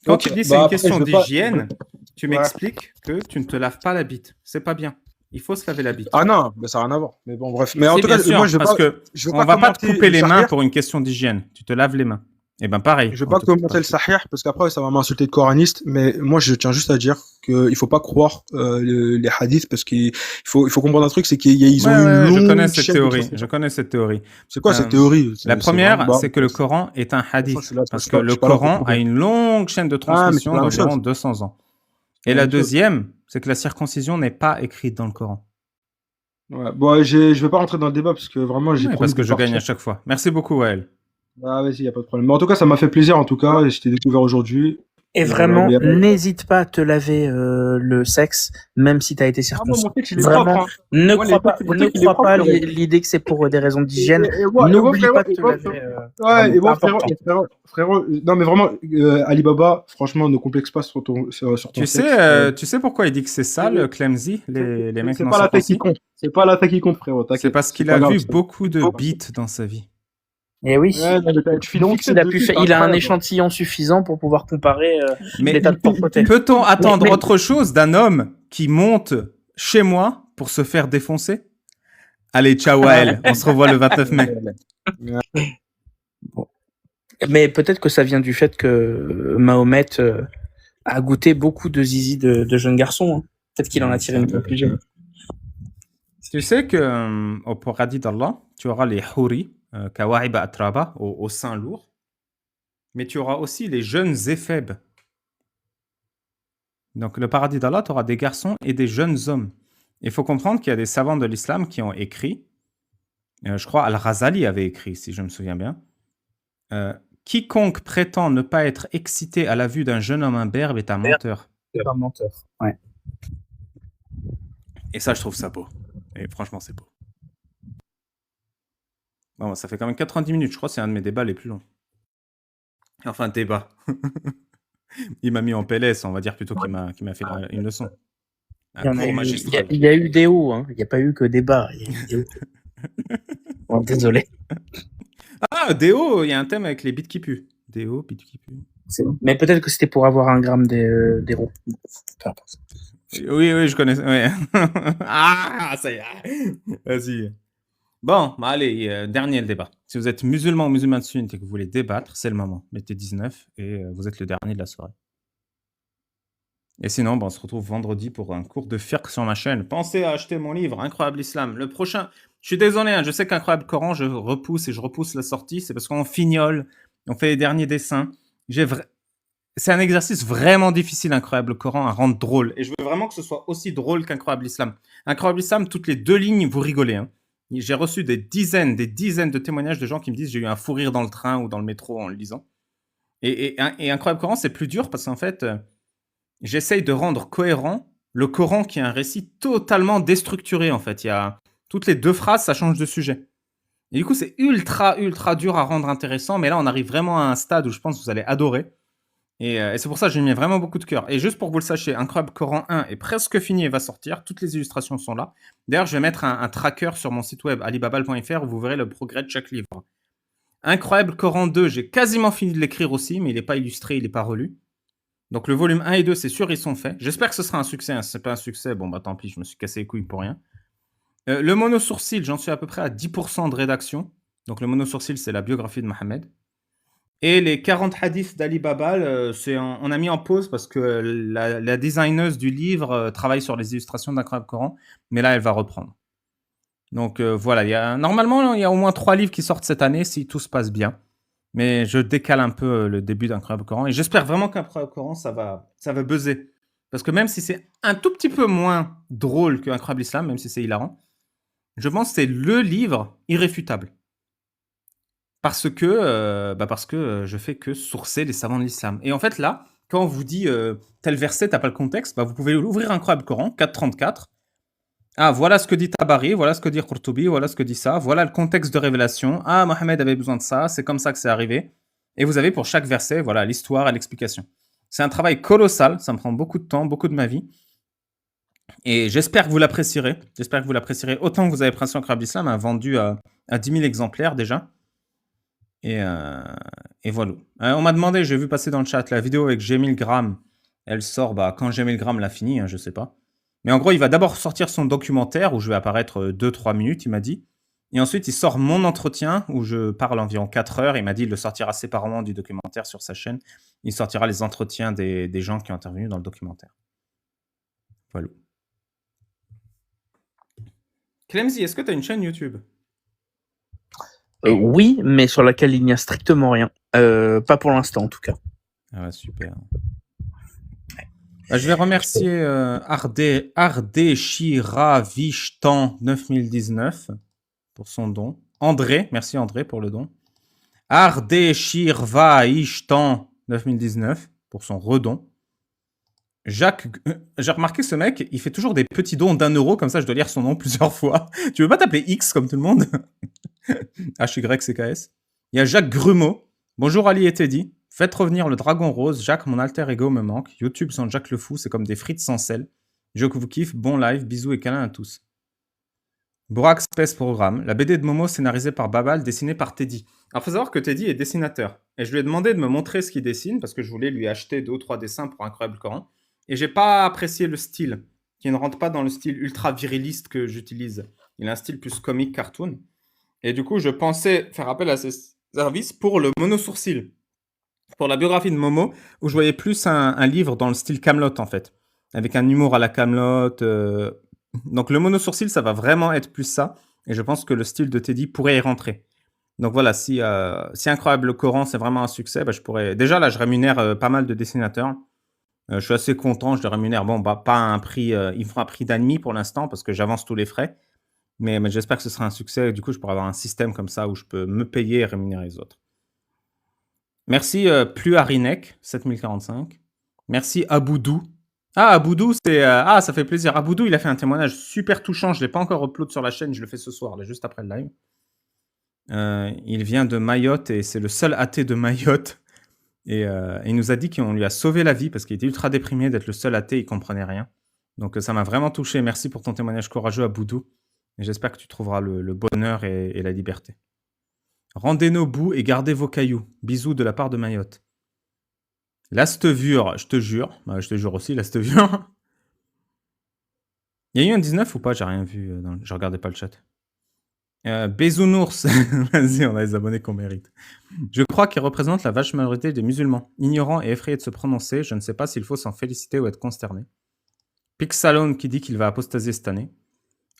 Quand Ok, tu dis c'est bah une après, question je veux pas. d'hygiène, tu Ouais. m'expliques que tu ne te laves pas la bite. C'est pas bien. Il faut se laver la bite. Ah non, mais ça n'a rien à voir. Mais bon, bref. Mais en C'est tout bien cas, sûr, moi, parce que je veux on pas va pas te commenter couper le les mains Sahih. pour une question d'hygiène. Tu te laves les mains. Et ben pareil. Je veux on pas te coupe commenter le pas. Sahih parce qu'après, ça va m'insulter de coraniste. Mais moi, je tiens juste à dire qu'il faut pas croire les hadiths parce qu'il faut comprendre un truc, c'est qu'ils Ouais, ont une ouais, je connais longue cette chaîne de théorie. Je transmission. connais cette théorie. C'est quoi cette théorie? La C'est vraiment. première, Bah, c'est que le Coran est un franchement, je hadith. suis là, Parce que je le suis pas là pour Coran a prouver. une longue chaîne de Ah, mais c'est transmission pas la même d'environ chose. 200 ans. C'est Et la la même chose. deuxième, c'est que la circoncision n'est pas écrite dans le Coran. Ouais. Bon, je vais pas rentrer dans le débat parce que vraiment, j'ai Ouais, promis parce que de je gagne partir. à chaque fois. Merci beaucoup, Wael. Ah, vas-y, y a pas de problème. Mais en tout cas, ça m'a fait plaisir, en tout cas. Et je t'ai découvert aujourd'hui. Et Voilà. vraiment, Mais, n'hésite pas à te laver le sexe, même si tu as été ah, moi, circoncis. mon sexe, il est Vraiment, propre, hein. ne Moi, crois pas, mon ne sexe, il est crois propre, pas frérot. l'idée que c'est pour des raisons d'hygiène. Et moi, N'oublie frérot, pas de te laver. ouais, Vraiment, et moi, c'est important. frérot, non, mais vraiment, Alibaba, franchement, ne complexe pas sur ton sexe. Tu sais pourquoi il dit que c'est sale, Clemzy, les mecs C'est non pas la taille qui circoncis? compte. C'est pas la taille qui compte, frérot, C'est t'inquiète. parce C'est qu'il pas a grave. vu beaucoup de bites dans sa vie. Et oui. Ouais, non, mais tu fais une Donc fixette il a dessus, c'est il a un incroyable. échantillon suffisant pour pouvoir comparer Mais l'état de propreté. peut-on attendre mais- autre chose d'un homme qui monte chez moi pour se faire défoncer? Allez, ciao Wael, on se revoit le 29 mai. Mais peut-être que ça vient du fait que Mahomet a goûté beaucoup de zizi de jeunes garçons. Hein. Peut-être qu'il en a tiré une conclusion. Tu sais que au paradis d'Allah, tu auras les houris, kawa'iba atraba, au sein lourd, mais tu auras aussi les jeunes éphèbes. Donc le paradis d'Allah, tu auras des garçons et des jeunes hommes. Il faut comprendre qu'il y a des savants de l'islam qui ont écrit, je crois Al-Ghazali avait écrit, si je me souviens bien, quiconque prétend ne pas être excité à la vue d'un jeune homme imberbe est un menteur. C'est un menteur, ouais. Et ça, je trouve ça beau. Et franchement, c'est beau. Bon, ça fait quand même 90 minutes. Je crois que c'est un de mes débats les plus longs. Enfin, débat. Il m'a mis en PLS, on va dire plutôt qu'il m'a fait une leçon. Un cours magistral. Il y a eu des hauts, hein. Il n'y a pas eu que débat. Il y a eu des hauts. Oh, désolé. Ah, des hauts, il y a un thème avec les bits qui puent. Des hauts, bits qui puent. Mais peut-être que c'était pour avoir un gramme des roues. Oui, je connais. Ouais. Ah, ça y est. Vas-y. Bon, bah allez, dernier le débat. Si vous êtes musulman ou musulman sunnite et que vous voulez débattre, c'est le moment. Mettez 19 et vous êtes le dernier de la soirée. Et sinon, on se retrouve vendredi pour un cours de fiqh sur ma chaîne. Pensez à acheter mon livre, Incroyable Islam. Le prochain, je suis désolé, hein, je sais qu'Incroyable Coran, je repousse la sortie. C'est parce qu'on fignole, on fait les derniers dessins. C'est un exercice vraiment difficile, Incroyable Coran, à rendre drôle. Et je veux vraiment que ce soit aussi drôle qu'Incroyable Islam. Incroyable Islam, toutes les 2 lignes, vous rigolez. Hein. J'ai reçu des dizaines de témoignages de gens qui me disent j'ai eu un fou rire dans le train ou dans le métro en le lisant. Et Incroyable Coran, c'est plus dur parce qu'en fait, j'essaye de rendre cohérent le Coran qui est un récit totalement déstructuré. En fait, il y a toutes les 2 phrases, ça change de sujet. Et du coup, c'est ultra dur à rendre intéressant. Mais là, on arrive vraiment à un stade où je pense que vous allez adorer. Et c'est pour ça que j'ai mis vraiment beaucoup de cœur. Et juste pour que vous le sachiez, Incroyable Coran 1 est presque fini et va sortir. Toutes les illustrations sont là. D'ailleurs, je vais mettre un tracker sur mon site web alibabal.fr où vous verrez le progrès de chaque livre. Incroyable Coran 2, j'ai quasiment fini de l'écrire aussi, mais il n'est pas illustré, il n'est pas relu. Donc le volume 1 et 2, c'est sûr, ils sont faits. J'espère que ce sera un succès. Hein. Si ce n'est pas un succès, bon, bah tant pis, je me suis cassé les couilles pour rien. Le monosourcil, j'en suis à peu près à 10% de rédaction. Donc le monosourcil, c'est la biographie de Mohammed. Et les 40 hadiths d'Ali Babal, on a mis en pause parce que la designeuse du livre travaille sur les illustrations d'Incroyable Coran, mais là, elle va reprendre. Donc voilà, normalement, il y a au moins 3 livres qui sortent cette année si tout se passe bien. Mais je décale un peu le début d'Incroyable Coran et j'espère vraiment qu'Incroyable Coran, ça va buzzer. Parce que même si c'est un tout petit peu moins drôle que Incroyable Islam, même si c'est hilarant, je pense que c'est le livre irréfutable. Parce que je fais que sourcer les savants de l'islam. Et en fait, là, quand on vous dit tel verset, t'as pas le contexte, vous pouvez ouvrir Incroyable Coran, 4.34. Ah, voilà ce que dit Tabari, voilà ce que dit Qurtubi, voilà ce que dit ça, voilà le contexte de révélation. Ah, Mohammed avait besoin de ça, c'est comme ça que c'est arrivé. Et vous avez pour chaque verset, voilà, l'histoire et l'explication. C'est un travail colossal, ça me prend beaucoup de temps, beaucoup de ma vie. Et j'espère que vous l'apprécierez. J'espère que vous l'apprécierez autant que vous avez apprécié Incroyable Islam, a vendu à 10 000 exemplaires déjà. Et voilà. On m'a demandé, j'ai vu passer dans le chat, la vidéo avec G1000 grammes, elle sort quand G1000 grammes l'a fini, je sais pas. Mais en gros, il va d'abord sortir son documentaire où je vais apparaître 2-3 minutes, il m'a dit. Et ensuite, il sort mon entretien où je parle environ 4 heures. Il m'a dit il le sortira séparément du documentaire sur sa chaîne. Il sortira les entretiens des gens qui ont intervenu dans le documentaire. Voilà. Clemzy, est-ce que tu as une chaîne YouTube? Oui, mais sur laquelle il n'y a strictement rien. Pas pour l'instant, en tout cas. Ah ouais, super. Je vais remercier Ardeshiravichtan 9019 pour son don. André, merci André pour le don. Ardeshirvaishtan 9019 pour son redon. Jacques, j'ai remarqué ce mec, il fait toujours des petits dons d'1 euro, comme ça je dois lire son nom plusieurs fois. Tu veux pas t'appeler X comme tout le monde? HYCKS. Il y a Jacques Grumeau. Bonjour Ali et Teddy. Faites revenir le dragon rose. Jacques, mon alter ego me manque. YouTube sans Jacques le fou, c'est comme des frites sans sel. Je vous kiffe. Bon live. Bisous et câlins à tous. Borax Space Programme. La BD de Momo scénarisée par Babal, dessinée par Teddy. Alors, il faut savoir que Teddy est dessinateur. Et je lui ai demandé de me montrer ce qu'il dessine, parce que je voulais lui acheter 2 ou 3 dessins pour Incroyable Coran. Et j'ai pas apprécié le style, qui ne rentre pas dans le style ultra viriliste que j'utilise. Il a un style plus comique, cartoon. Et du coup, je pensais faire appel à ses services pour le mono-sourcil. Pour la biographie de Momo, où je voyais plus un livre dans le style Camelot en fait. Avec un humour à la Camelot. Donc le mono-sourcil, ça va vraiment être plus ça. Et je pense que le style de Teddy pourrait y rentrer. Donc voilà, si Incroyable Coran, c'est vraiment un succès, je pourrais... Déjà là, je rémunère pas mal de dessinateurs. Je suis assez content, je les rémunère. Bon, pas un prix... ils font un prix d'admis pour l'instant, parce que j'avance tous les frais. Mais j'espère que ce sera un succès. Du coup, je pourrai avoir un système comme ça où je peux me payer et rémunérer les autres. Merci Pluarinek, 7045. Merci Aboudou. Ah, Aboudou, c'est... ça fait plaisir. Aboudou, il a fait un témoignage super touchant. Je ne l'ai pas encore upload sur la chaîne. Je le fais ce soir, là, juste après le live. Il vient de Mayotte et c'est le seul athée de Mayotte. Et il nous a dit qu'on lui a sauvé la vie parce qu'il était ultra déprimé d'être le seul athée. Il ne comprenait rien. Donc ça m'a vraiment touché. Merci pour ton témoignage courageux, Aboudou. Et j'espère que tu trouveras le bonheur et la liberté. Rendez nos bouts et gardez vos cailloux. Bisous de la part de Mayotte. Lastevure, je te jure. Je te jure aussi, Lastevure. Il y a eu un 19 ou pas? J'ai rien vu. Je regardais pas le chat. Bézounours. Vas-y, on a les abonnés qu'on mérite. Je crois qu'il représente la vache majorité des musulmans. Ignorants et effrayés de se prononcer, je ne sais pas s'il faut s'en féliciter ou être consterné. Pixalone qui dit qu'il va apostasier cette année.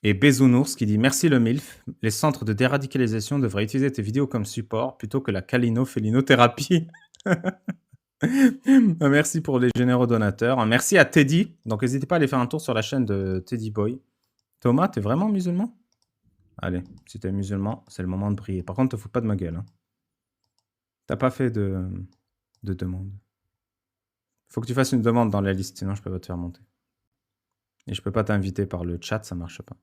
Et Bézounours qui dit « Merci le MILF, les centres de déradicalisation devraient utiliser tes vidéos comme support plutôt que la calino-félinothérapie. » Merci pour les généreux donateurs. Merci à Teddy. Donc n'hésitez pas à aller faire un tour sur la chaîne de Teddy Boy. Thomas, t'es vraiment musulman? Allez, si t'es musulman, c'est le moment de briller. Par contre, te fous pas de ma gueule. T'as pas fait de demande. Faut que tu fasses une demande dans la liste, sinon je peux pas te faire monter. Et je peux pas t'inviter par le chat, ça marche pas.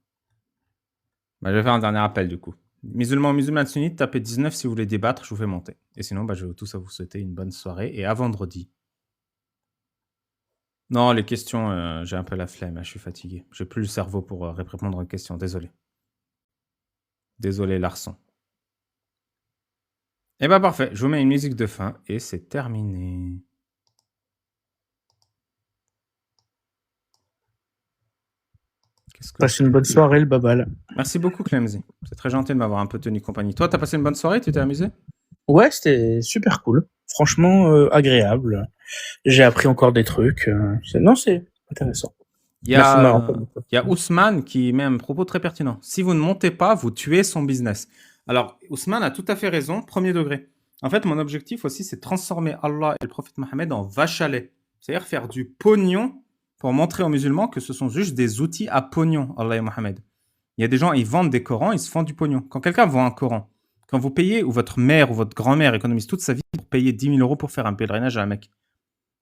Je vais faire un dernier appel du coup. Musulmans ou musulmanes sunnites, tapez 19 si vous voulez débattre, je vous fais monter. Et sinon, je vais tous à vous souhaiter une bonne soirée et à vendredi. Non, les questions, j'ai un peu la flemme, je suis fatigué. J'ai plus le cerveau pour répondre aux questions, désolé. Désolé, Larson. Et parfait, je vous mets une musique de fin et c'est terminé. Passe une bonne soirée, le Babal. Merci beaucoup, Clemzy. C'est très gentil de m'avoir un peu tenu compagnie. Toi, t'as passé une bonne soirée? Tu t'es amusé? Ouais, c'était super cool. Franchement, agréable. J'ai appris encore des trucs. Non, c'est intéressant. Il y a Ousmane qui met un propos très pertinent. Si vous ne montez pas, vous tuez son business. Alors, Ousmane a tout à fait raison, premier degré. En fait, mon objectif aussi, c'est de transformer Allah et le prophète Mohammed en vache à lait. C'est-à-dire faire du pognon pour montrer aux musulmans que ce sont juste des outils à pognon, Allah et Mohammed. Il y a des gens, ils vendent des Corans, ils se font du pognon. Quand quelqu'un vend un Coran, quand vous payez, ou votre mère ou votre grand-mère économise toute sa vie pour payer 10 000 euros pour faire un pèlerinage à la Mecque,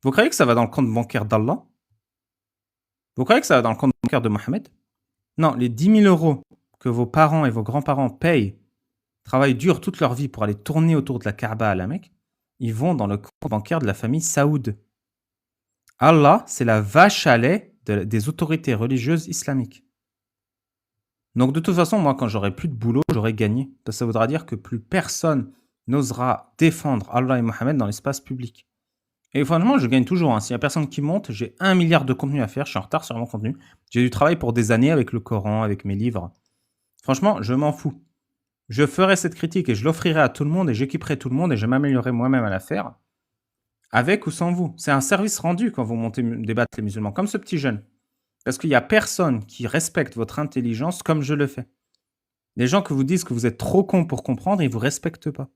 vous croyez que ça va dans le compte bancaire d'Allah? Vous croyez que ça va dans le compte bancaire de Mohammed? Non, les 10 000 euros que vos parents et vos grands-parents payent, travaillent dur toute leur vie pour aller tourner autour de la Kaaba à la Mecque, ils vont dans le compte bancaire de la famille Saoud. Allah, c'est la vache à lait des autorités religieuses islamiques. Donc de toute façon, moi, quand j'aurai plus de boulot, j'aurai gagné. Parce que ça voudra dire que plus personne n'osera défendre Allah et Mohammed dans l'espace public. Et franchement, je gagne toujours. S'il n'y a personne qui monte, j'ai 1 milliard de contenus à faire. Je suis en retard sur mon contenu. J'ai du travail pour des années avec le Coran, avec mes livres. Franchement, je m'en fous. Je ferai cette critique et je l'offrirai à tout le monde et j'équiperai tout le monde et je m'améliorerai moi-même à la faire. Avec ou sans vous. C'est un service rendu quand vous montez débattre les musulmans, comme ce petit jeune. Parce qu'il n'y a personne qui respecte votre intelligence comme je le fais. Les gens que vous disent que vous êtes trop con pour comprendre, ils ne vous respectent pas.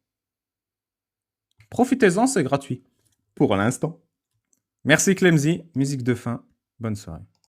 Profitez-en, c'est gratuit. Pour l'instant. Merci Clemzy, musique de fin. Bonne soirée.